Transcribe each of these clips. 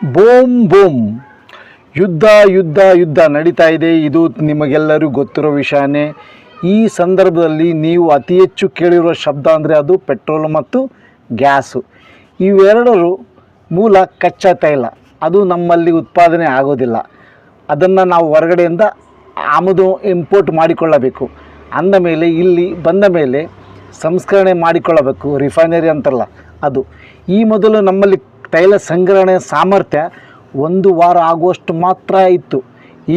Boom boom ಯುದ್ಧ ಯುದ್ಧ ಯುದ್ಧ ನಡೀತಾ ಇದೆ. ಇದು ನಿಮಗೆಲ್ಲರೂ ಗೊತ್ತಿರೋ ವಿಷಯನೇ. ಈ ಸಂದರ್ಭದಲ್ಲಿ ನೀವು ಅತಿ ಹೆಚ್ಚು ಕೇಳಿರುವ ಶಬ್ದ ಅಂದರೆ ಅದು ಪೆಟ್ರೋಲ್ ಮತ್ತು ಗ್ಯಾಸು. ಇವೆರಡರ ಮೂಲ ಕಚ್ಚಾ ತೈಲ. ಅದು ನಮ್ಮಲ್ಲಿ ಉತ್ಪಾದನೆ ಆಗೋದಿಲ್ಲ. ಅದನ್ನು ನಾವು ಹೊರಗಡೆಯಿಂದ ಆಮದು ಇಂಪೋರ್ಟ್ ಮಾಡಿಕೊಳ್ಳಬೇಕು. ಅಂದ ಮೇಲೆ ಇಲ್ಲಿ ಬಂದ ಮೇಲೆ ಸಂಸ್ಕರಣೆ ಮಾಡಿಕೊಳ್ಳಬೇಕು. ರಿಫೈನರಿ ಅಂತಲ್ಲ ಅದು. ಈ ಮೊದಲು ನಮ್ಮಲ್ಲಿ ತೈಲ ಸಂಗ್ರಹಣೆ ಸಾಮರ್ಥ್ಯ 1 ವಾರ ಆಗುವಷ್ಟು ಮಾತ್ರ ಇತ್ತು.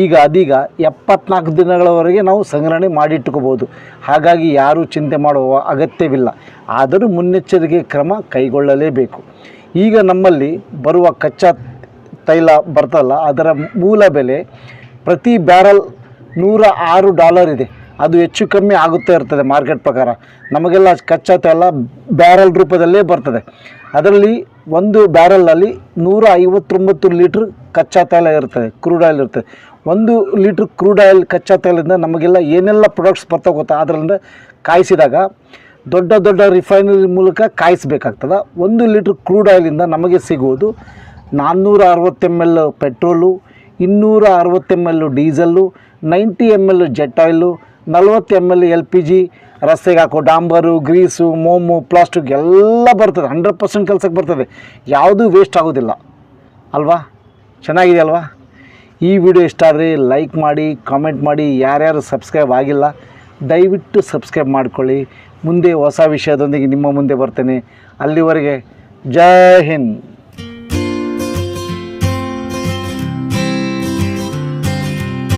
ಈಗ ಅದೀಗ 74 ದಿನಗಳವರೆಗೆ ನಾವು ಸಂಗ್ರಹಣೆ ಮಾಡಿಟ್ಟುಕೋಬೋದು. ಹಾಗಾಗಿ ಯಾರೂ ಚಿಂತೆ ಮಾಡುವ ಅಗತ್ಯವಿಲ್ಲ. ಆದರೂ ಮುನ್ನೆಚ್ಚರಿಕೆ ಕ್ರಮ ಕೈಗೊಳ್ಳಲೇಬೇಕು. ಈಗ ನಮ್ಮಲ್ಲಿ ಬರುವ ಕಚ್ಚಾ ತೈಲ ಬರ್ತಲ್ಲ, ಅದರ ಮೂಲ ಬೆಲೆ ಪ್ರತಿ ಬ್ಯಾರಲ್ $106 ಇದೆ. ಅದು ಹೆಚ್ಚು ಕಮ್ಮಿ ಆಗುತ್ತಾ ಇರ್ತದೆ ಮಾರ್ಕೆಟ್ ಪ್ರಕಾರ. ನಮಗೆಲ್ಲ ಕಚ್ಚಾ ತೈಲ ಬ್ಯಾರಲ್ ರೂಪದಲ್ಲೇ ಬರ್ತದೆ. ಅದರಲ್ಲಿ ಒಂದು ಬ್ಯಾರಲ್ನಲ್ಲಿ 159 ಲೀಟ್ರ್ ಕಚ್ಚಾ ತೈಲ ಇರ್ತದೆ, ಕ್ರೂಡ್ ಆಯಿಲ್ ಇರ್ತದೆ. 1 ಲೀಟ್ರ್ ಕ್ರೂಡ್ ಆಯಿಲ್ ಕಚ್ಚಾ ತೈಲದಿಂದ ನಮಗೆಲ್ಲ ಏನೆಲ್ಲ ಪ್ರಾಡಕ್ಟ್ಸ್ ಬರ್ತಾವೆ ಗೊತ್ತಾ? ಅದರಿಂದ ಕಾಯಿಸಿದಾಗ ದೊಡ್ಡ ದೊಡ್ಡ ರಿಫೈನರಿ ಮೂಲಕ ಕಾಯಿಸಬೇಕಾಗ್ತದೆ. 1 ಲೀಟ್ರ್ ಕ್ರೂಡ್ ಆಯಿಲಿಂದ ನಮಗೆ ಸಿಗುವುದು 460 ml petrol, 260 ml diesel, 90 ml jet oil, 40 ml LPG, ರಸ್ತೆಗೆ ಹಾಕೋ ಡಾಂಬರು, ಗ್ರೀಸು, ಮೋಮು, ಪ್ಲಾಸ್ಟಿಕ್ ಎಲ್ಲ ಬರ್ತದೆ. 100% ಕೆಲಸಕ್ಕೆ ಬರ್ತದೆ. ಯಾವುದೂ ವೇಸ್ಟ್ ಆಗೋದಿಲ್ಲ ಅಲ್ವಾ? ಚೆನ್ನಾಗಿದೆ ಅಲ್ವಾ? ಈ ವಿಡಿಯೋ ಇಷ್ಟ ಆದರೆ ಲೈಕ್ ಮಾಡಿ, ಕಾಮೆಂಟ್ ಮಾಡಿ. ಯಾರ್ಯಾರು ಸಬ್ಸ್ಕ್ರೈಬ್ ಆಗಿಲ್ಲ ದಯವಿಟ್ಟು ಸಬ್ಸ್ಕ್ರೈಬ್ ಮಾಡ್ಕೊಳ್ಳಿ. ಮುಂದೆ ಹೊಸ ವಿಷಯದೊಂದಿಗೆ ನಿಮ್ಮ ಮುಂದೆ ಬರ್ತೇನೆ. ಅಲ್ಲಿವರೆಗೆ ಜೈ ಹಿಂದ್.